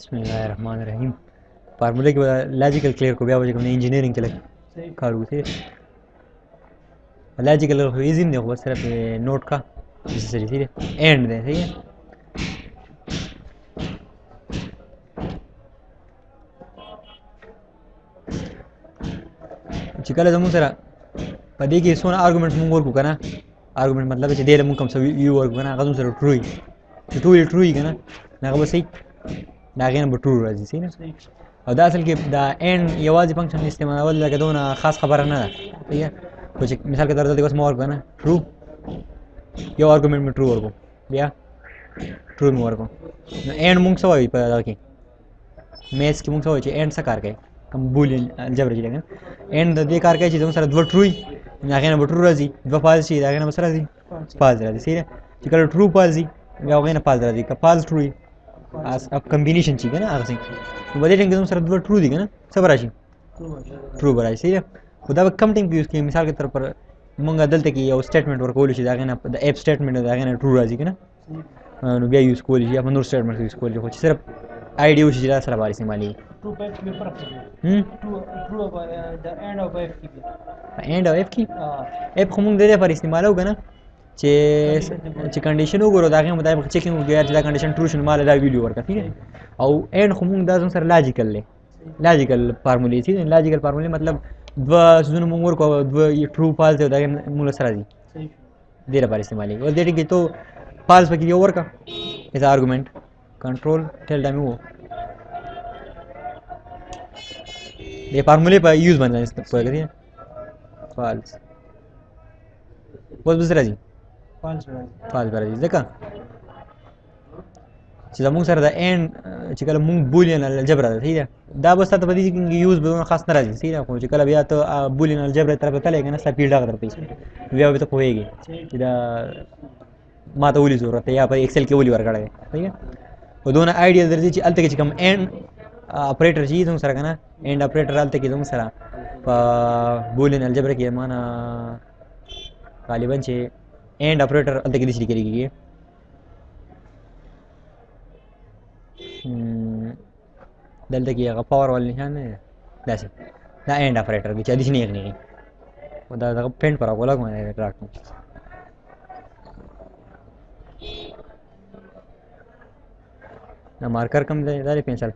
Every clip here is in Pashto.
बिस्मिल्लाहिर्रहमानिर्रहीम फार्मूले के लॉजिकल क्लियर को बया वजह हमने इंजीनियरिंग के लिए कारू थे लॉजिकल को इजी नहीं होगा सिर्फ नोट का जैसे ठीक है एंड दे सही है चिकल जमू सरा पदी की सोना आर्गुमेंट्स मुंग वर्क करना आर्गुमेंट मतलब है दे मुंग कम सब यू वर्क करना कदम सर ट्रू ही करना ना बस सही दागे ना ट्रू राजी सही ना او دا اصل کې دا ان یوازې فنکشن استعمالول لکه دونه خاص خبره نه ده ठीक है कुछ مثال के तौर पर बस मोर करना ट्रू यो आर्गुमेंट में ट्रू वर्को बिया ट्रू में वर्को एंड मुंग सवाई पर लकी मैथ्स की मुंग सवाई एंड सकार के कम बुलियन अलजेब्रा जी लेकिन एंड दे कार के चीजों सर दो ट्रू दागे ना ट्रू राजी दो फाल्स ची दागे ना बस राजी फाल्स राजी सही है चिकल ट्रू फाल्स जी या हो गया ना फाल्स राजी का फाल्स ट्रू अब कॉम्बिनेशन चाहिए ना आगे बदे टेंगे तुम सर दो ट्रू दिखे ना सब राशि ट्रू बराई सही है खुदा कम टेंग यूज किए मिसाल के तौर पर मंगा दलते की या स्टेटमेंट वर्क कोलिश दागे ना द एप स्टेटमेंट दागे ना ट्रू राजी के ना नो बिया यूज कोलिश या अपन स्टेटमेंट यूज कोलिश कुछ सिर्फ आईडी उस जिला सर बारिश माली ट्रू पैच में फर्क है true the end of F की की एप खमुंग दे पर इस्तेमाल होगा ना चे कंडीशन वګورو دا غي مطابق چیکینګ وګیا چې دا کنډیشن ټرو شنه مال دا ویډیو ورکړه ٹھیک ہے او اند خو موږ دا سره لاجیکل فارمولې دي لاجیکل فارمولې مطلب دو سونه موږ ورکو دو ټرو فالس دا موږ سره دي ډیر په استعمالي او دې کې ته فالس پکې یو ورکا ایز ارګومنت کنټرول ټیل دا مو دې فارمولې په یوز باندې استعمال کوي فالس بس راځي فالس راځي ځکه چې زموږ سره د اند چې کله موږ بولین الجبر ده ٹھیک ده دا بس ته په دې کې یوز به خاص نه راځي صحیح ده خو چې کله بیا ته بولین الجبر طرف ته لګنه سلا فیلډ اگر پېښ بیا به ته کویږي چې دا ما ته ولې ضرورت یا په ایکسل کې ولې ورکړای ٹھیک ہے او دونه آیډیا درځي چې الته کې کوم اند اپریټر چې زموږ سره کنه اند اپریټر الته کې زموږ سره په بولین الجبر کې معنا غالبا چې एंड ऑपरेटर अंत के दिशा करेगी दलते की पावर वाले निशान है जैसे ना एंड ऑपरेटर की चीज नहीं है वो दा पेंट पर बोला को मैंने ट्रैक में ना मार्कर कम दे दारे पेंसिल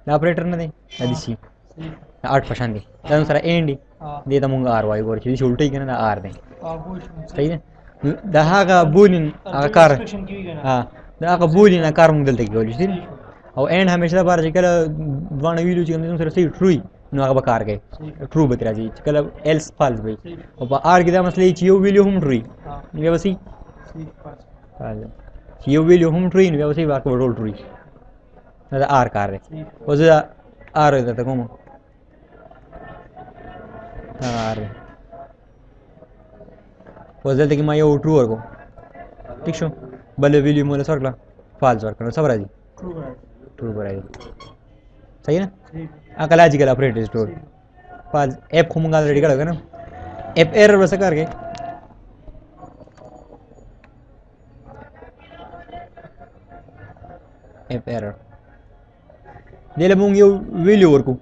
ना ऑपरेटर ना दे दिशा 8% दे दान सारा एंड दे ता मुंगा आर वाई गोर चीज उल्टी के ना आर दे सही है دا هغه بولین هغه کار دا هغه بولین کار موږ دلته کولی شو او ان همیشه بار چې کله دوه ویډیو چې موږ سره صحیح ټرو نو هغه کار کوي ټرو به راځي چې کله ایلس فالس وي او په ار کې دا مسله چې یو ویډیو هم ټرو نو به سي چې یو ویډیو هم ټرو نو به سي واکه ټول ټرو دا ار کار دی او زه ار ته کوم ار وزلته کې ما یو ټرو ورکو ٹھیک شو بل ویډیو مولا سرکلا فالس ورکړو صبر راځي ټرو راځي صحیح نه اګه لاجیکل اپریټر سٹور فالس اپ کوم غل ریډی کړو کنه اپ ایرر وسه کارګه اپ ایرر دله مونږ یو ویډیو ورکو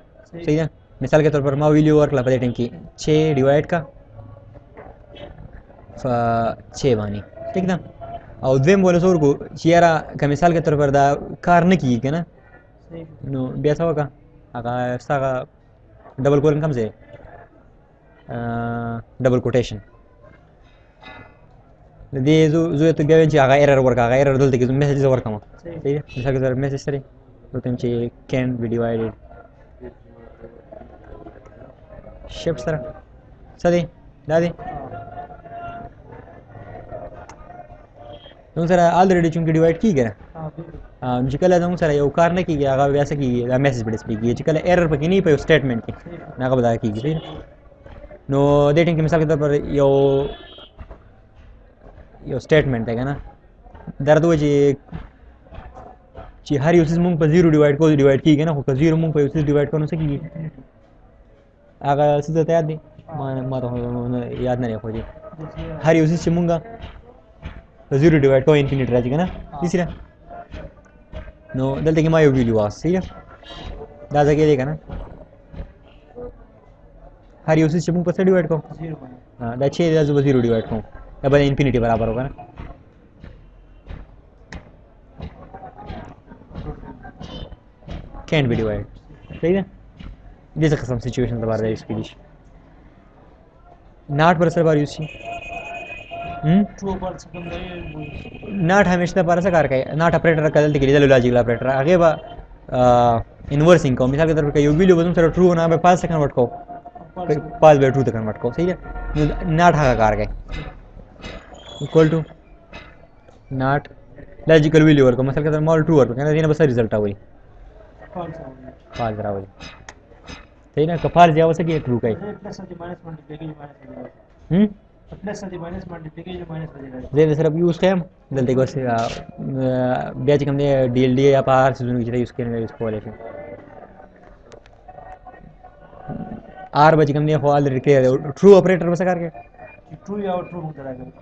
صحیح نه مثال के तौर पर ما ویډیو ورکلا په دې ټیم کې 6 ډیوایډ کا 6 باندې ٹھیک ده او دویم بوله سور کو چیرې که مثال کے طور پر دا کار نه کیږي کنه نو بیا څه وکړه هغه څنګه ډبل کولن کوم ځای ډبل کوټیشن دې زه ته بیا چې هغه ایرر ورکا هغه ایرر دلته کې میسج ورکم صحیح ده مثال کے طور میسج سره ته چې کین بی ډیوایډډ شپ سره څه دی دا دی نو سره الریډي چې ډیوایډ کیږي نه چې کله زموږ سره یو کار نه کیږي هغه بیا څه کیږي دا میسج به ډسپلی کیږي چې کله ایرر پکې نه په سټیټمنټ کې هغه بدا کیږي نو دې ټینګ مثال کے طور پر یو سټیټمنټ دی کنه درته و چې هر یو څه موږ په 0 ډیوایډ کوو ډیوایډ کیږي نه خو په 0 موږ په یو څه ډیوایډ کوو نو څه کیږي هغه څه ته یاد دی ما ته یاد نه راځي هر یو څه چې موږ 0 डिवाइड को इन्फिनिट राजी का ना तीसरा نو دلته کې ما یو ویلیو واسي دا ځکه دی کنه هر یو څه چې موږ په څه ډیوایډ کوو 0 باندې دا چې دا زه به 0 ډیوایډ کوم دا به انفینیټي برابر وګڼه can't be divided صحیح ده دې څه قسم سچويشن د باندې یوز کیږي ناٹ پر سره بار یوز شي ټرو پر څه کوم دی ناٹ همیشه پر سره کار کوي ناٹ اپریټر کله ته کې د لاجیکل اپریټر هغه به انورسینګ کوم مثال کے طور پر یو ویلیو به سره ټرو نه به 5 سکند ورټ کو 5 به ټرو ته کنورټ کو صحیح ده ناٹ هغه کار کوي equal to not logical value ورکو مثلا کله مال ټرو ورکو کنه دینه بس ریزلټ راوي فالس راوي صحیح نه کفال ځای وسه کې ټرو کوي پلس دی ماینس ملټیپلیکیشن ماینس هم پلس دی ماینس ملټیپلیکیشن ماینس زه به صرف یوز کوم دلته کوس بیا چې کوم دی ډی ال ډی یا په هر څه کې یوز کړئ یوز کولای شئ آر به چې کوم دی خو الریډي کړی ټرو اپریټر به څه کار کوي ټرو یا ټرو موږ راغلی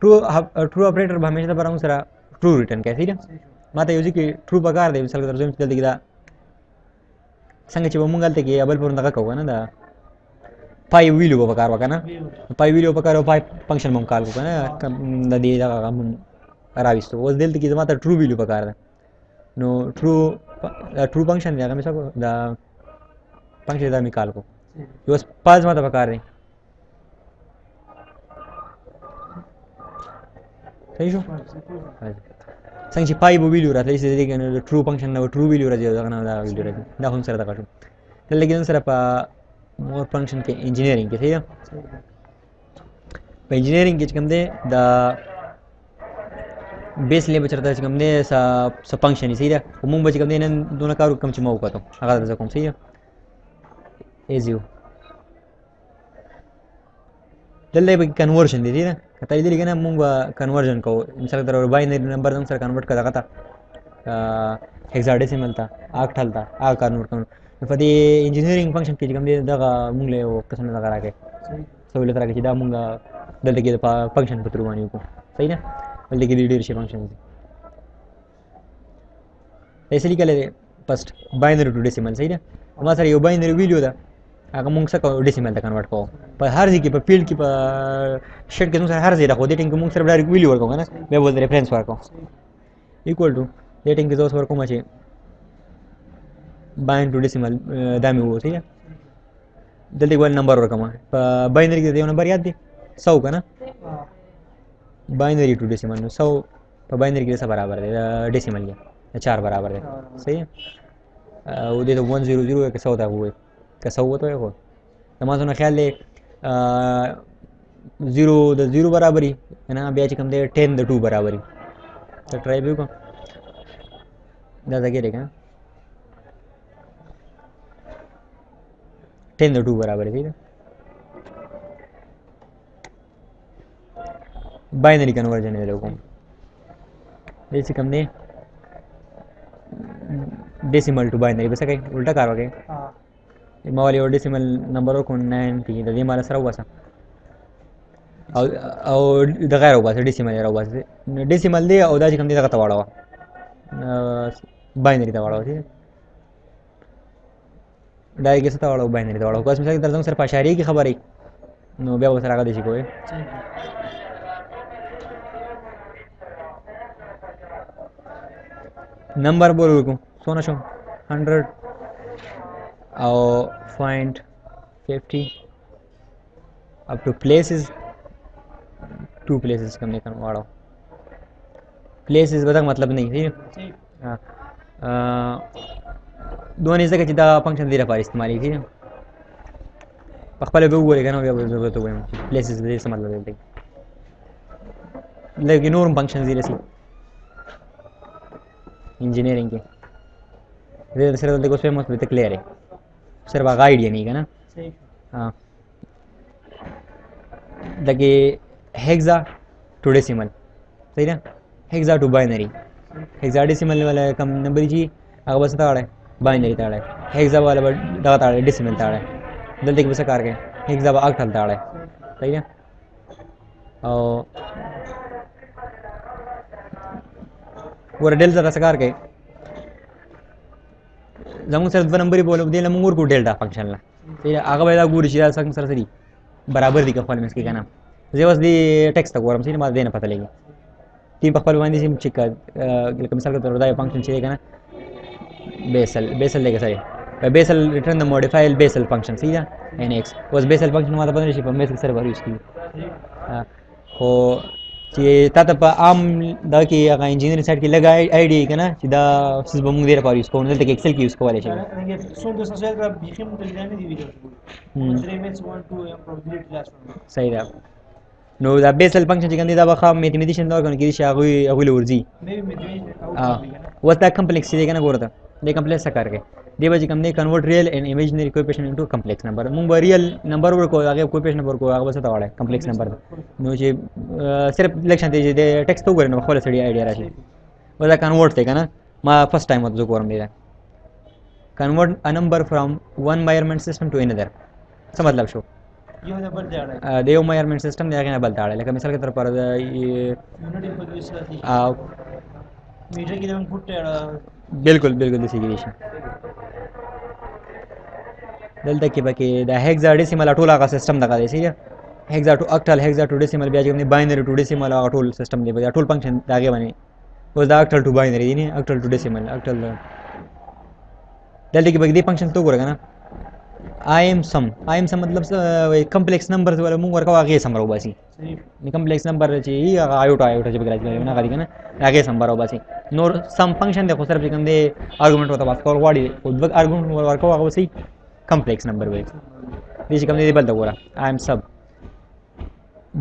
ټرو اپریټر به همیشه پر موږ سره ټرو ریټرن کوي صحیح ده ما ته یو ځکه ټرو پکار دی مثال کے طور پر دلته کې دا څنګه چې مونږ دلته کې ابل پر دغه کوو نه دا پای ویلیو په کار وکنه پای ویلیو په کار او پای فنکشن مونږ کال کو کنه د دې دا هم راويستو اوس دلته کې زما ته ټرو ویلیو په کار ده نو ټرو فنکشن دی هغه مې څه دا فنکشن دا مې کال کو یو اوس پاز ما ته په کار دی صحیح شو څنګه چې پای ویلیو راځي چې دې کنه ټرو فنکشن نو ټرو ویلیو راځي دا نه دا ویلیو راځي دا هم سره دا کاټو دلته کې سره په مور فنکشن کې انجینیرینګ کې صحیح په انجینیرینګ کې کوم دی دا بیس لیبل چرته کوم دی س فنکشن صحیح ده موږ به کوم دی نن دونه کار کوم چې ما وکړو هغه ځکه کوم صحیح ایزیو دلته به کنورژن دی نه کته دې لګنه موږ کنورژن کوو مثال تر باینری نمبر نم سره کنورټ کړه تا هیکساډیسیمل تا اکټل تا ا کنورټ کوو په دې انجینیرینګ فنکشن کې کوم دې دغه موږ له قسم نه راکې سہولت راکې چې دا موږ دلته کې فنکشن په تر باندې وکړو صحیح نه دلته کې ډېر شي فنکشن دي ایسه لیکل دي فرست باینری ټو ډیسیمل صحیح نه ما سره یو باینری ویلیو ده هغه موږ څه کوو ډیسیمل ته کنورټ کوو په هر ځای کې په فیلډ کې په شټ کې موږ هر ځای راخو دې ټینګ موږ سره ډایرکټ ویلیو ورکو کنه به ول ریفرنس ورکو ایکوال ټو دې ټینګ کې زوس ورکو ما چې باین ټو ډیسیمل دا مې وو صحیح دلته ول نمبر ورکوم په باینری کې یو نمبر یاد دی 100 کنه باینری ټو ډیسیمل نو 100 په باینری کې څه برابر دی ډیسیمل کې 4 برابر دی صحیح او دې 100 کې 100 دا وای که 100 وته هو تماسونه خیال دی 0 د 0 برابرۍ نه بیا چې کوم دی 10 د 2 برابرۍ ته ټرای به وکړه دا ځکه دی کنه 10 د 2 برابر دی باینری کنورژن دی کوم دې چې کوم دی ډیسیمل ټو باینری به څه کوي الټا کار وکړي ما ولې ډیسیمل نمبر کو 90 د دې مال سره واسه او د غیر واسه ډیسیمل راواسه ډیسیمل دی او دا چې کوم دی دغه ته واړو باینری ته واړو دي دا یې څه ته واړو باینری ته واړو کوم مثال درځم سره پاشاری کی خبرې نو بیا وسره هغه دي شي کوی نمبر بولو کو سونا شو 100 او find 50 up to places 2 places करने का वाड़ो places बता मतलब नहीं ठीक हाँ दोनों इसका चिता फंक्शन दे रहा पार इस्तेमाल ठीक है पखपले भी वो लेकिन वो ज़रूरत हुए places दे समझ लो देते लेकिन और फंक्शन दे रही इंजीनियरिंग के दे सिर्फ देखो स्वयं मत भी क्लियर है सिर्फ आगा आइडिया नहीं है ना हाँ दगे हेक्सा टू डेसिमल सही ना हेक्सा टू बाइनरी हेक्साडेसिमल वाला कम नंबर जी आगे बस ताड़े बाइनरी ताड़े हेक्सा वाला दगा ताड़े डेसिमल ताड़े दल देख बस कार के हेक्सा आगठल ताड़े सही ना और वो डेल ज़रा सकार के زموږ سره دوه نمبرې بوله دې له موږ ورکړو ډیلټا فنکشن له هغه به دا ګوري چې دا څنګه سره دي برابر دي که خپل منځ کې که نه زه اوس دې ټیکسټ ته ګورم چې ما دې نه پته لګي ټیم په خپل باندې چې لکه مثال کے طور پر دا فنکشن چې دی که نه بیسل دی که سړی بیسل ریټرن د موډیفایل بیسل فنکشن صحیح ده ان ایکس اوس بیسل فنکشن ما ته پته نه شي په میث کې سره یوز کېږي خو چې تا ته په عام دا کې هغه انجینرینګ سایډ کې لږ آیډیا که نه چې دا څیز به موږ دې لپاره یوز کوو دلته کې ایکسل کې یوز کولی شي صحیح ده نو دا بیسل فنکشن چې کوم دی دا به ښه میتھمیټیشن دا ورکړل کېدای شي هغوی له ورځي اوس دا کمپلیکس چې دی که نه ګوره ته دې کمپلیکس څه کار کوي دی به چې کوم دی کنورټ ریل اینڈ امیجنری کویفیشنټ انټو کمپلیکس نمبر موږ به ریل نمبر ورکړو هغې کویفیشنټ نمبر ورکړو هغه به څه ته واړی کمپلیکس نمبر نو چې صرف لږ شانتې چې د ټیکسټ وګورې نو خپله سړي آیډیا راشي اوس دا کنورټ دی که نه ما فرسټ ټایم ورته زه ګورم دی دا کنورټ ا نمبر فرام ون میجرمنټ سیسټم ټو انذر څه مطلب شو د یو میجرمنټ سیسټم دی هغې نه بل ته اړی لکه مثال کے طور پر بالکل داسې کېدای شي دلته کې به کې د هیکزا ډیسیمل ټول هغه سیسټم دغه دی صحیح ده هیکزا ټو اکټل هیکزا ټو ډیسیمل بیا چې کوم دی باینري ټو ډیسیمل هغه ټول سیسټم دی بیا ټول فنکشن د هغې باندې اوس دا اکټل ټو باینري دی نه اکټل ټو ډیسیمل اکټل دلته کې به دې فنکشن ته وګوره که نه آی ایم سم مطلب کمپلیکس نمبر والا موږ ورکوو هغې سم راوباسي کمپلیکس نمبر چې وي هغه آیوټا چې پکې راځي نه هغه دي که نه هغې سم به راوباسي نور سم فنکشن دی خو صرف چې کوم دی ارګومنټ ورته پاس کول غواړي خو دوه ارګومنټ ورکوو هغه به صحیح کمپلیکس نمبر وایي دې چې کوم دی بل ته ګوره آی ایم سب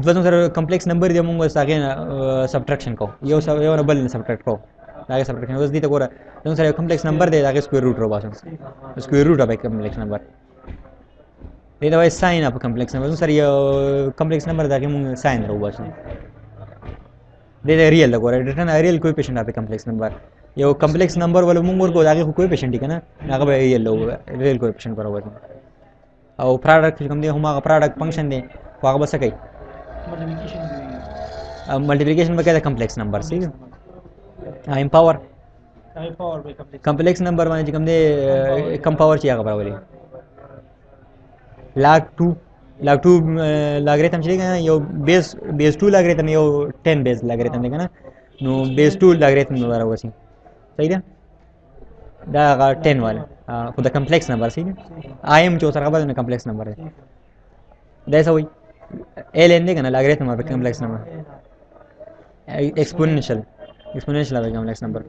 دوه زموږ سره کمپلیکس نمبر دی موږ اوس هغې نه سبټرکشن کوو یو نه بل نه سبټرکټ کوو د هغې سبټرکشن اوس دې ته ګوره زموږ سره یو کمپلیکس نمبر دی د هغې سکویر روټ راوباسو سکویر روټ اف کمپلیکس نمبر دې ته وایي ساین اف کمپلیکس نمبر زموږ سره یو کمپلیکس نمبر د هغې موږ ساین راوباسو دې ته ریل ده ګوره ریټرن ریل کویفیشنټ اف کمپلیکس نمبر یو کمپلیکس نمبر ول موږ ورکړو د هغې خو کویفیشنټ دي که نه هغه به ریل کویفیشنټ به راوباسو او پراډکټ چې کوم دی هم هغه پراډکټ فنکشن دی خو هغه به څه کوي ملټیپلیکیشن به کوي د کمپلیکس نمبر صحیح ده ایم پاور کمپلیکس نمبر باندې چې کوم دی کم پاور چې هغه راولي لاګ 2 لاګریتم چې دی که نه یو بیس 2 لاګریتم یو 10 بیس لاګریتم دی که نه نو بیس 2 لاګریتم به راوباسي صحیح ده دا هغه 10 والا خو د کمپلیکس نمبر صحیح ده آی ایم چې ورسره خبره نه کمپلیکس نمبر دی دا څه وایي ایل این دی که نه لاګریتم اف کمپلیکس نمبر ایکسپوننشل اف کمپلیکس نمبر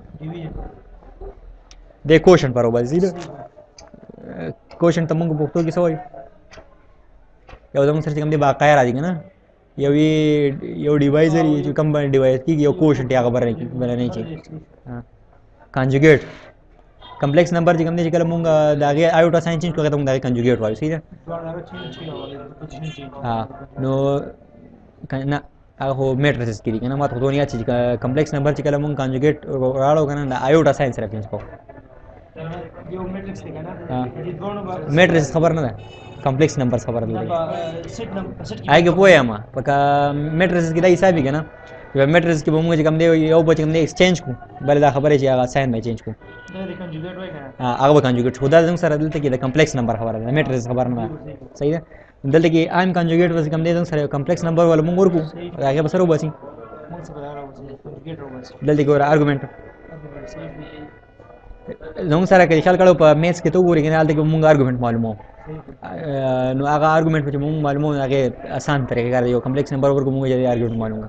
د کوشنټ پر راوباسي صحیح ده کوشنټ ته موږ په پښتو کې څه وایو یو زموږ سره چې کوم دی باقاعده راځي که نه یو ډیوایزر چې کوم باندې ډیوایز کېږي یو کوشنټ هغه بلنی چې کانجوګیټ کمپلیکس نمبر چې کوم دی چې کله موږ د هغې آیوټا ساین چینج کړو هغې ته موږ د هغې کنجوګیټ وایو صحیح ده نو نه هغه خو میټریسز کې دي که نه ما ته خو دونه یاد چې کمپلیکس نمبر چې کله موږ کانجوګیټ راړو که نه د آیوټا ساین سره چینج کوو میټریسز خبر نه ده کمپلیکس نمبر خبره ده هغې کې پوه یم په میټریسز کې دا حساب وي که نه یو میټریس کې به موږ چې کوم دی یو به چې کوم دی ایکسچینج کړو بلې دا خبره چې هغه ساین به چینج کړو هغه به کنجوګیټ خو دا زموږ سره دلته کې د کمپلیکس نمبر خبره ده میټریس خبره نه ده صحیح ده دلته کې آیم کنجوګیټ به چې کوم دی زموږ سره یو کمپلیکس نمبر والا موږ ورکړو هغې به څه راوباسي دلته کې ګوره ارګومنټ زموږ سره که خیال کړو په میث کې ته وګورې که نه هلته کې موږ ارګومنټ معلوموو نو هغه ارګومنټ چې موږ معلوموو هغې اسان طریقې کار یو کمپلیکس نمبر ورکړو موږ یې ارګومنټ معلوموو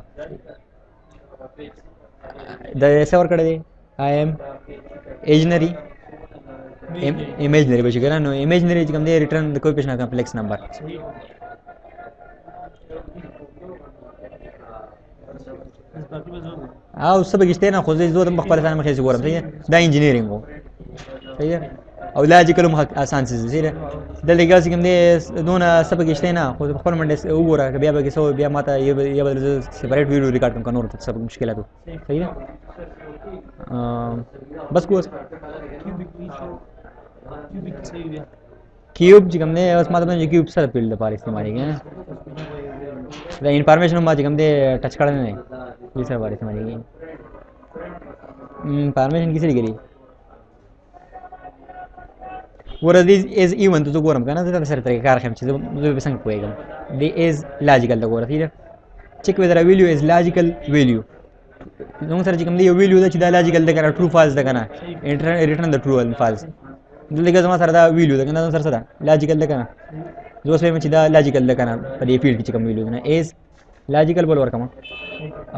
د څه ورکړی دی آی ایم ایجنري imaginary به چې که نه نو imaginary چې کوم دی ریټرن د کویفیشنټ اف کمپلیکس نمبر او څه پکې شته نه خو زه زه هم په خپل ځان مخې ګورم صحیح ده دا انجینیرینګ و صحیح ده او لاجیکل هم آسان څه صحیح ده دلته کې کوم دی دونه څه پکې شته نه خو په خپل منډه وګوره بیا به کې څه بیا ماته یو بل سپریټ ویډیو ریکارډ کوم نور څه مشکلات صحیح ده بس کوس کیوب چې کوم دی اوس ماته باندې کیوب سره فیلډ لپاره استعمالېږي دا انفارمیشن ما چې کوم دی ټچ کړی نه دی دې سره باندې استعمالېږي انفارمیشن کیسے لګري ګوره دې از ایون ته زه ګورم که نه زه درته سره طریقه کار ښیم چې زه به څنګه پوهېږم دې از لاجیکل ته ګوره ٹھیک ده check whether a value is logical value زموږ سره چې کوم دی یو ویلیو ده چې دا لاجیکل ده که نه ټرو فالس ده که نه ریټرن د ټرو اینډ فالس دلته کې زما سره دا ویلیو ده که نه زما سره څه ده لاجیکل ده که نه زه اوس وایم چې دا لاجیکل ده که نه په دې فیلډ کې چې کوم ویلیو ده نه از لاجیکل بل ورکړم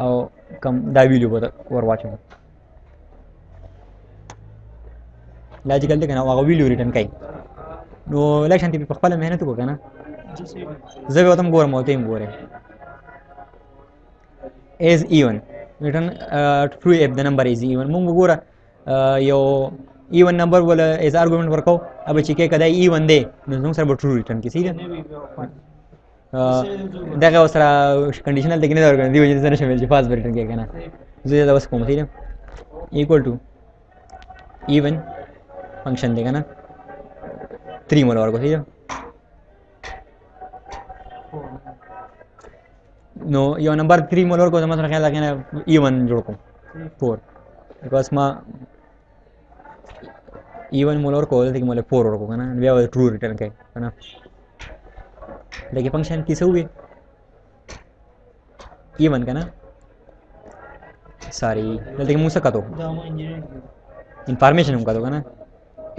او کوم دا ویلیو به ور واچوم لاجیکل ده که نه او هغه ویلیو ریټرن کوي نو لږ شانتې په خپله محنت وکړو که نه زه به ورته هم ګورم او ته هم ګورې is even return true if the number is even مونږ وګوره یو even number ولا as argument ورکو अब چې کې کدا even دی نو موږ سره به true return کی صحیح ده دغه سره کنډیشنل ته کې نه ورکړي دی وجه سره شامل چې false return کې کنه زه دا اوس کوم صحیح ده equal to even function دی کنه 3 مول ورکو صحیح ده نو یو نمبر 3 مول ورکو زما سره خیال ده کنه even جوړ کوم 4 because ما even مول ورکو دلته کې مول 4 ورکو کنه بیا به true return کوي کنه لکه فنکشن کې څه وي even کنه ساری دلته کې موږ څه کاټو انفارمیشن هم کاټو کنه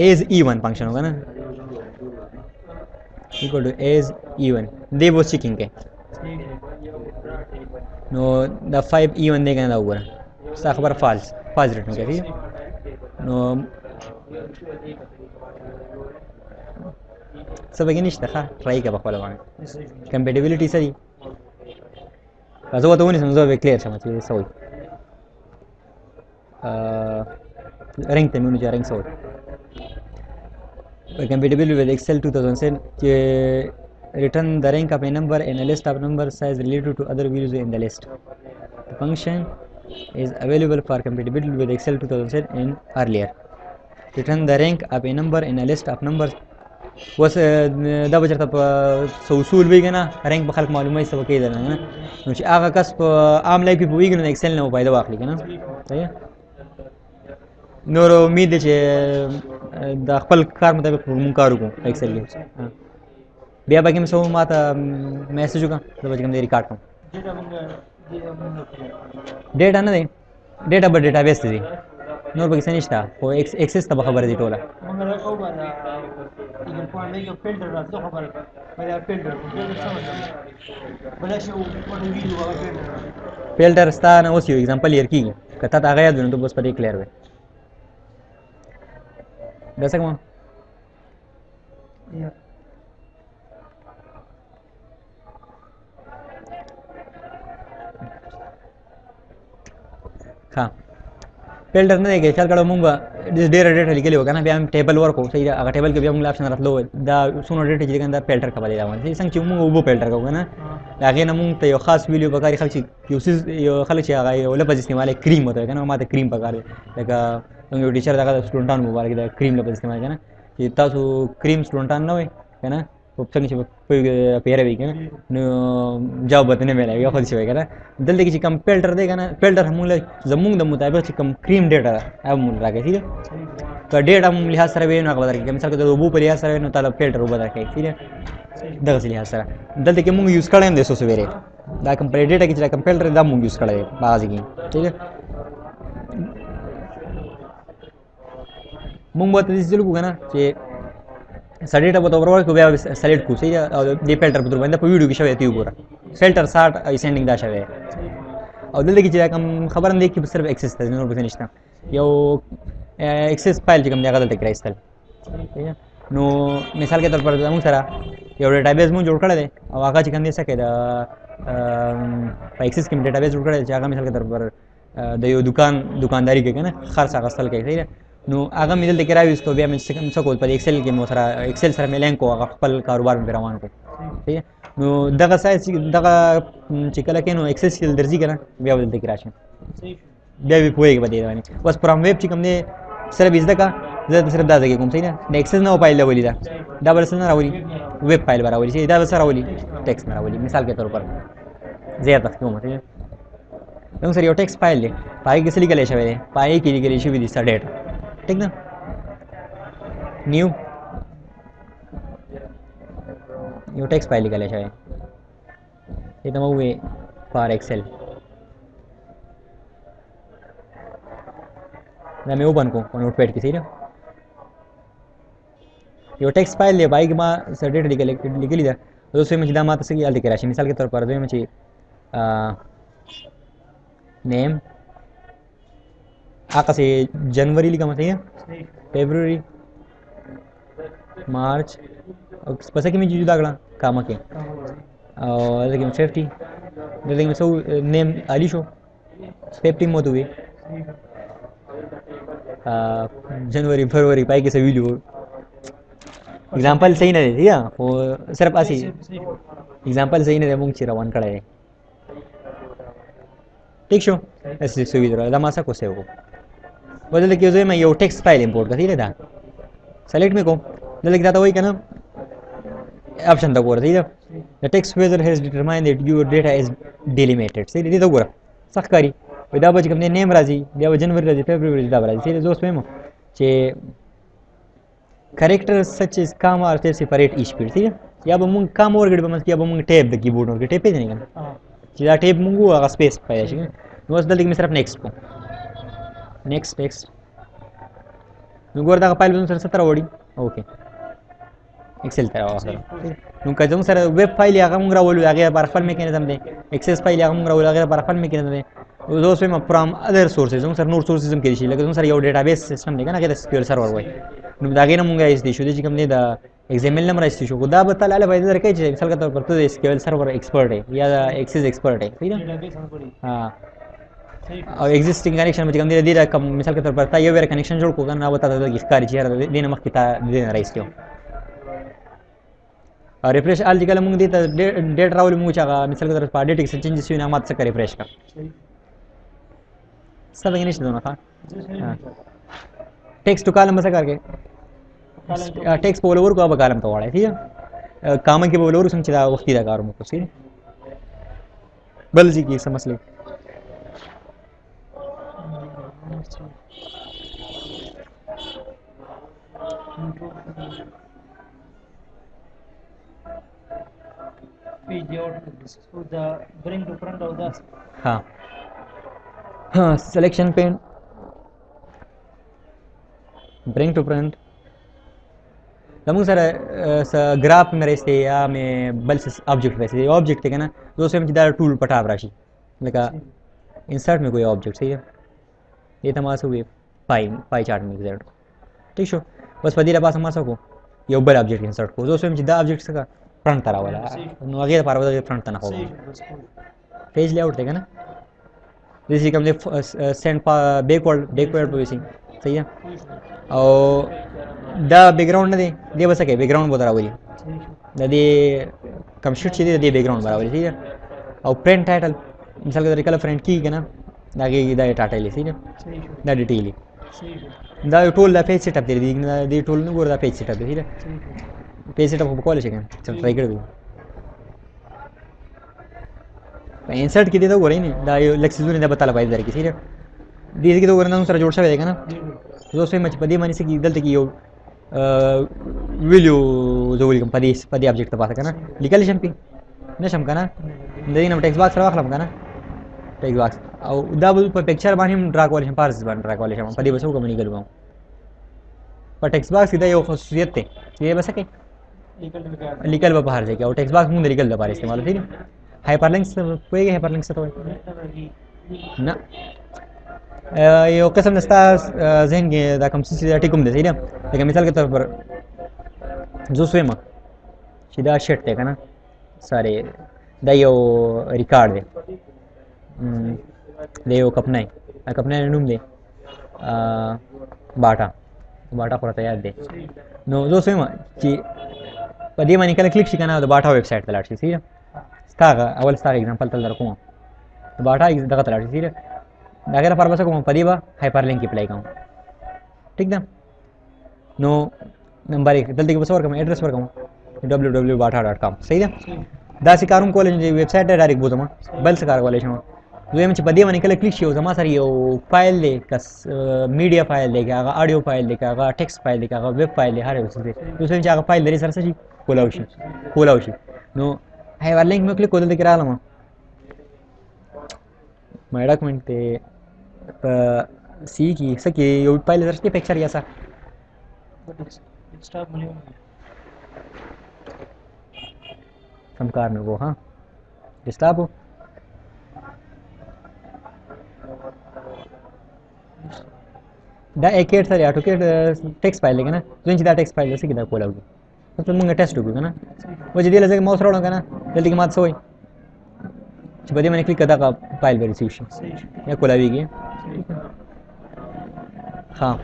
as even فنکشن होगा ना equal to as even दे वो चेकिंग के know the 5 even देगा ना ऊपर सा खबर false रिटर्न कर रही है नो सब अगेन इश्ता खा ट्राई का बखवाला वाला कंपैटिबिलिटी सही तो नहीं समझो वे क्लियर समझ ये सही रैंक ते मैंने जा रैंक सही compatible with Excel 2007 return the rank of a number in a list of numbers size related to other values in the list. The function is available for compatibility with Excel 2007 and earlier. Return the rank of a number in a list of numbers was دا بچرته په اصول وی کنه رینک په خلک معلومه یې سبا کېدل نه نو چې هغه کس په عام لایف کې پوهیږي نو ایکسل نه فائدہ واخلي کنه صحیح نور امید ده چې د خپل کار مطابق موږ کار وکړو ایکسل کې بیا به کوم څه ماته میسج وکړه زه به کوم دی ریکارډ کوم ډیټا نه دی ډیټا به ډیټا بیس دی نور به څه نشته خو ایکسس ته خبره دی ټوله فلټر ستا نه اوس یو اگزامپل یې کېږي که تا ته هغه یاد وي نو ته بس په دې کلیر وي دا څه کوم ها فلټر نه دی کې خیال کړه مونږ ډېره ډیټا لیکلې وه که نه بیا هم ټیبل ورکړو صحیح ده هغه ټیبل کې بیا موږ آپشن راتلو دا څومره ډیټا چې دی که نه دا فلټر کولی دا باندې څنګه چې موږ اوبه فلټر کوو که نه د هغې نه موږ ته یو خاص ویلیو پکار خلک چې یو څیز یو خلک چې هغه یو لفظ استعمالوي کریم ورته وایي که نه ما ته کریم پکار دی لکه یو ټیچر دغه سټوډنټانو مبارک د کریم لفظ استعمال که نه چې تاسو کریم سټوډنټان نه وئ که نه څنګه چې پیره وي که نه نو جواب به نه میلاوي یا خود شي وایي که نه دلته کې چې کوم فلټر دی که نه فلټر موږ زموږ د مطابق چې کوم کریم ډیټا ده هغه موږ راکوي ٹھیک ده که ډیټا موږ لحاظ سره وي نو هغه به درکوي مثال که د اوبو په لحاظ سره وي نو تا فلټر اوبه درکوي ٹھیک ده دغسې لحاظ سره دلته کې موږ یوز کړی هم دی څو سویرې دا کوم په ډیټا کې چې دا کوم فلټر دا موږ یوز کړی دی بعضې کې ٹھیک ده موږ به ورته داسې چل کړو که نه چې سلیټ به ته ور ورکړو بیا به سلیټ کړو صحیح ده او دې فلټر په در باندې په ویډیو کې شوی دی وګوره فلټر سارټ اسینډینګ دا شوی او دلته کې چې دا کوم خبره نه دی کې صرف ایکسس دی نور پکې نشته یو ایکسس فایل چې کوم دی هغه دلته کې راایستل نو مثال کے طور پر زموږ سره یو ډیټابیس مونږ جوړ کړی دی او هغه چې کوم دی څه کوي د په ایکسس کې مې ډیټابیس جوړ کړی دی چې هغه مثال کے طور پر د یو دکانداري کوي که نه خرڅ اخیستل کوي صحیح ده نو هغه مې دلته کې راویستو بیا مې څه کول په ایکسل کې مو سره ایکسل سره مې لینک کړو هغه خپل کاروبار مې روان کړو صحیح نو دغه سایز دغه چې کله کې نو ایکسس کې درځي که نه بیا به دلته کې راشي بیا به پوهېږي په دې باندې بس فرام ویب چې کوم دی صرف یې زده کړه زه صرف دا ځای کې کوم صحیح ده د ایکسس نه فایل راولي دا به څه نه راولي ویب فایل به راولي دا به څه راولي ټیکسټ نه راولي مثال کے طور پر زه یې تاسو کوم صحیح ده نو سر یو ټیکسټ فایل دی پای کې څه لیکلی شوی دی پای کې لیکلی شوي دي څه ډیټا ٹھیک ده نیو yo text file निकाले शायद ये तो वो for Excel ना मैं ओपन को नोटपैड की सीधा यो टेक्स्ट फाइल ले भाई कि मां सर्टेट लिख ली था तो उसमें मुझे दाम आता से याद दिखे राशि मिसाल के तौर पर जो मुझे नेम आका से जनवरी लिखा मतलब है फरवरी मार्च और पता कि मैं जुदा गला काम के और लेकिन 50 लेकिन सो नेम आली शो 50 मत हुए जनवरी फरवरी पाई के सभी वीडियो एग्जांपल सही नहीं दे दिया वो सिर्फ ऐसी एग्जांपल सही नहीं दे मुंग चिरावन कड़ा है ठीक शो ऐसे सुविधा दमासा को सेव को बदल के जो मैं ये टेक्स्ट फाइल इंपोर्ट करती रहता सेलेक्ट में को जल्दी कहता वही क्या ना ऑप्शन तक बोल रही है the text whether has determined that your data is delimited सही दे तो गोरा सखकारी विदा बज कंपनी नेम राजी या जनवरी राजी फरवरी दा राजी सही दोस्त में चे कैरेक्टर सच इज काम आर सेपरेट ईच फील्ड ठीक है या बम काम और गड़ बम या बम टैब द कीबोर्ड और टैब पे नहीं करना सीधा टैब मुंगू आ स्पेस पाया ठीक है नो जल्दी में सिर्फ नेक्स्ट को नेक्स्ट नुगोर दा फाइल सर 17 ओडी ओके एक्सेल तरह सर नुका जंग सर वेब फाइल या का मुंगरा बोलू आगे पर फाइल मैकेनिज्म दे एक्सेस फाइल या मुंगरा बोलू आगे पर file mechanism they those from from other sources sir note sources के लिए लेकिन सर यो डेटाबेस सिस्टम देगा ना के एसक्यूएल सर्वर वही नु दागे ना मुंगा इस इशू दे कम ने दा एक्सएमएल नंबर इस इशू को दा बता लाले भाई इधर कह मिसाल का तौर पर तो एसक्यूएल सर्वर एक्सपर्ट है या एक्सेस एक्सपर्ट है सही ना हां और एग्जिस्टिंग कनेक्शन में कम दे कम मिसाल के तौर पर ता ये वेर कनेक्शन जोड़ को ना बता था कि कार्य चेहरा देना मख किता देना राइस क्यों और रिफ्रेश आल जिकल मुंग देता डेट रावल मुंग चागा मिसाल के तौर पर डेट के चेंजेस हुई ना मत से रिफ्रेश का सब इंग्लिश दोनों था टेक्स्ट टू कॉलम से करके टेक्स्ट पोलोवर को अब कॉलम तो वाला है ठीक है काम के पोलोवर संचिता वक्ती दा कार मुको सी बल जी की समझ ले page out so the bring to front of the हाँ हाँ selection pen bring to front लमु सर ग्राफ में रहते या मैं बल से ऑब्जेक्ट वैसे ऑब्जेक्ट है ना तो से मुझे टूल पटाव राशि लगा इंसर्ट में कोई ऑब्जेक्ट सही है ये तमाशा हुए पाई चार्ट में एग्जैक्ट ठीक शो बस पदीला पास हमारा को ये ऊपर ऑब्जेक्ट इंसर्ट को तो से मुझे ऑब्जेक्ट का फ्रंट तरह वाला नो आगे पार फ्रंट तना होगा पेज लेआउट देगा ना जैसे कि हमने सेंड बैकवर्ड प्रोसेसिंग सही है और द बैकग्राउंड दे बस सके बैकग्राउंड बता रहा बोलिए दे कंप्यूटर चाहिए दे बैकग्राउंड बराबर ठीक है और प्रिंट टाइटल मिसाल के तरीके फ्रेंड की है ना आगे दा टाइटल सही है दा डिटेल दा टूल दा पेज सेटअप दे टूल ने गोर दा पेज सेटअप ठीक है पेज सेटअप को कॉल चाहिए चल ट्राई कर दो इंसर्ट की दे तो गोरे नहीं दा लेक्सिस ने बता ला भाई इधर की ठीक है दीदी की तो गोरे ना सर जोड़ सकते ना दोस्तों मच पदी मानी से की गलती की यो वीडियो जो बोली पदी ऑब्जेक्ट तो पास करना लिखल शम्पी न शम करना दे ना टेक्स्ट बॉक्स रखा लम करना टेक्स्ट बॉक्स और दा बोल पर पिक्चर बानी हम ड्रा कॉलेज पास बन ड्रा कॉलेज हम पदी बसो को नहीं कर पाऊं पर टेक्स्ट बॉक्स सीधा यो खासियत है ये बस के लिखल बाहर जाके और टेक्स्ट बॉक्स मुंह लिखल बाहर इस्तेमाल ठीक है हाइपरलिंक्स कोई हाइपरलिंक्स तो ना यो कसम नस्ता जहन के दा कम सीधा टिकुम दे सीधा लेकिन मिसाल के तौर पर जो स्विम सीधा शेट देखा ना सारे दायो रिकॉर्ड दे यो कपना नुम दे बाटा पूरा तैयार दे नो जो स्विम ची पदी मानी कल क्लिक शिकाना तो बाटा वेबसाइट तलाट सी स्टार अवल स्टार एग्जांपल तल रखूँ तो बाटा दगा तलाट सी अगर पर्पस को पदीबा हाइपरलिंक अप्लाई करूँ ठीक ना नो नंबर 1 जल्दी के बस और एड्रेस पर कहूँ www.bata.com सही है दासी कारूं कॉलेज वेबसाइट है डायरेक्ट बोतमा बल सकार कॉलेज में जो एम पदे मन कल क्लिक किया जमा सर यो फाइल दे कस मीडिया फाइल दे क्या ऑडियो फाइल दे क्या टेक्स्ट फाइल दे क्या वेब फाइल दे हर दूसरे जाकर फाइल दे सर सची खोलावशी نو هاي لینک مې کلیک کول د کړه ما مې ډاکومنت ته په سی کې څه کې یو فایل درته پکچر یا څه desktop में सम कार में वो हाँ डेस्कटॉप हो دا एकेट सर या टोकेट टेक्स्ट फाइल लेकिन ना जोन दा टेक्स्ट फाइल से किदा कोला होगी मतलब मंग टेस्ट होगी ना वो जदी लगे माउस रोड का ना जल्दी के मात सोई बदे मैंने क्लिक कदा का फाइल वेरी सिक्शन या कोला भी हाँ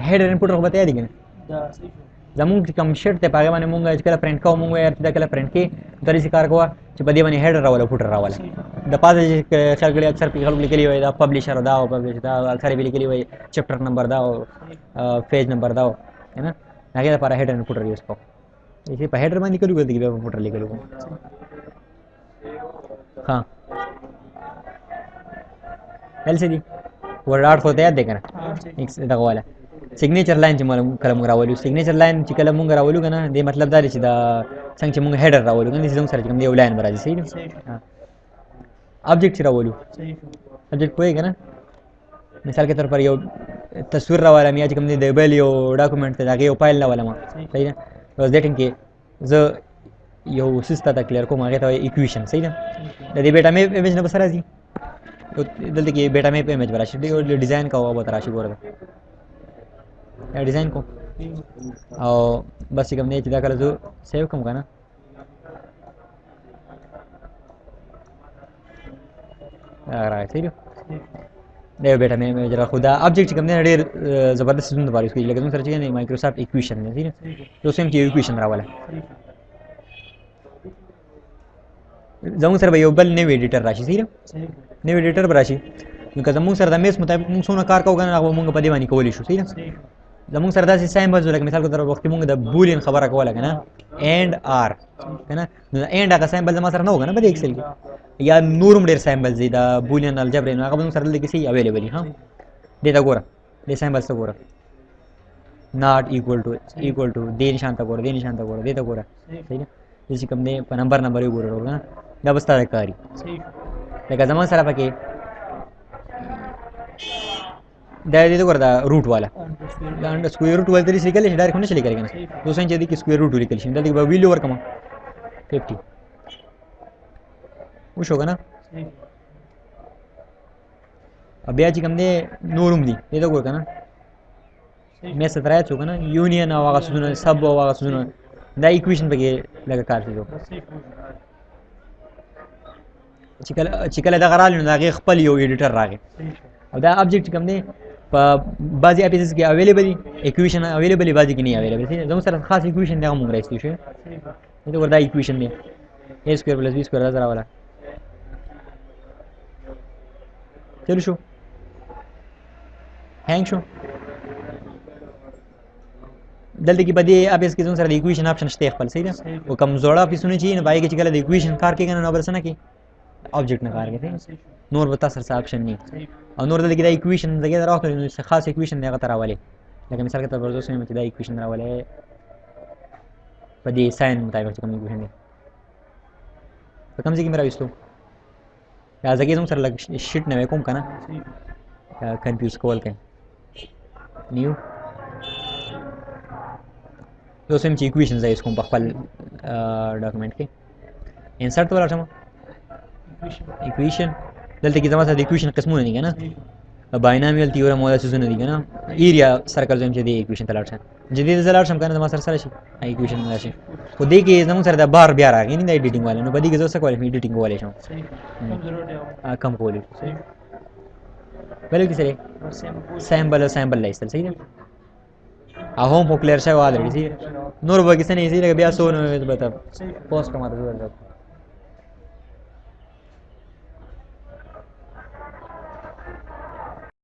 हेडर इनपुट रख बताया दिखे زمونږ چې کوم شرط ته پاګه باندې مونږ چې کله پرینټ کوو مونږ یې دا کله پرینټ کې درې کار کوه چې په دې باندې هیډر راولا فوټر راولا د پازه چې خلک اکثر په خلک لیکلي وي دا پبلشر دا او پبلش دا اکثر به لیکلي وي چپټر نمبر دا او پیج نمبر دا ہے نا هغه لپاره هیډر ان فوټر یوز کوو چې په هیډر باندې کلیو د کې فوټر لیکلو ها LCD ورډ خو ته یاد دی کنه دا والا सिग्नेचर लाइन چې موږ کله موږ راولو सिग्नेचर लाइन چې کله موږ راولو کنه دې مطلب دا دی چې دا څنګه چې موږ هیډر راولو کنه زموږ سره کوم دی لاین برابر صحیح دی ऑब्जेक्ट راولو ऑब्जेक्ट پوهی کنه مثال کے طور پر یو تصویر راواله میا چې کوم دی د بل یو ډاکومنٹ ته دا یو فایل راواله ما صحیح ده روز ډیټینګ کې زه یو سیستم ته کلیر کوم هغه ته ایکویشن صحیح ده د دې بیٹا مې ایمیج نه بسره دي دلته کې بیٹا مې ایمیج براشي دی ډیزاین کا هوا به راشي ګوره या डिज़ाइन को और बस एक हमने चिदा कर जो सेव कम करना आ रहा है सही है बेटा मैं जरा खुदा ऑब्जेक्ट कम ने ढेर ज़बरदस्त सुन दबा इसको लेकिन सर्च किया नहीं माइक्रोसॉफ्ट इक्वेशन है ठीक है तो सेम की इक्वेशन रहा वाला जमूं सर भाई बल न्यू एडिटर राशि सही है न्यू एडिटर राशि क्योंकि जमूं सर दमेस मुताबिक मुंग सोना कार का होगा ना वो मुंग पदे वानी कोली शो सही है زمونږ سره داسې سایمبلز ولکه مثال کو در وخت مونږ د بولین خبره کوله کنه اند ار کنه نو اند هغه سایمبل زما سره نه وګنه په ایکسل کې یا نورم ډیر سایمبلز دي د بولین الجبر نو هغه مونږ سره لګي سي اویلیبل ها دې دا ګوره دې سایمبلز ته ګوره ناٹ ایکوال ټو دې نشان ته ګوره دې نشان ته ګوره دې ته ګوره صحیح ده چې کوم دې په نمبر یې ګوره ورغه دا بس تاره کاری صحیح لکه زما سره پکې دا دې ګوره دا روټ والا دا انډ سکوير روټ ولته لري لیکل شي ډایرکټ نه لیکل کنه دوسرے چې دې کې سکوير روټ لیکل شي دا دې به ویلو ورکما 50 وشو کنه بیا چې کوم دې نورم دي دې دا ګوره کنه مې سترای څو کنه یونین او هغه سونه سب او هغه سونه دا ایکویشن بګه لګه کار شي چې کله دا غرال نو دا خپل یو ایډیټر راغی او دا آبجیکټ کوم دی په بعضی اپیزز کې اویلیبل دي ایکویشن اویلیبل دي بعضی کې نه اویلیبل دي زموږ سره خاص ایکویشن دا موږ راځي شو دا وردا ایکویشن دی a square plus b square دا راواله چلو شو هنګ شو دلته کې په دې اپیز کې زموږ سره د ایکویشن آپشن شته خپل صحیح ده او کوم زوړه اپیزونه چې نه پای کې چې کله د ایکویشن کار کوي کنه نو برسنه کې ऑब्जेक्ट نه کار کوي نور به تاسو سره آپشن نه او نور دلته کې دا ایکویشن دغه راوته نو خاص ایکویشن دغه تراواله لکه مثال کې تاسو سره چې دا ایکویشن راواله په دې ساين مطابق کوم ایکویشن دی په کوم ځای کې راوستو یا ځکه زموږ سره لګ شیټ نه کوم کنه کنفیوز کول کوي نیو یو سم چې ایکویشن ځای کوم په خپل ډاکومنٹ کې انسرټ ورته equation دلته کې زما سره د equation قسمونه دي کنه باینامیل تیورم ولا څه نه دي کنه ایریا سرکل زم چې دی equation تلاړ شم جدي زلاړ شم کنه زما سره شي equation راشي خو دې کې زموږ سره د بار بیا راغی نه د ایډیټینګ والے نو بدی کې زو څه کولای ایډیټینګ والے شم کم کولی بل کې سره سامبل لایستل صحیح ده هم په کلیر شوی والے دي نور به کې څه نه یې بیا سو نو به تاسو پوسټ کومه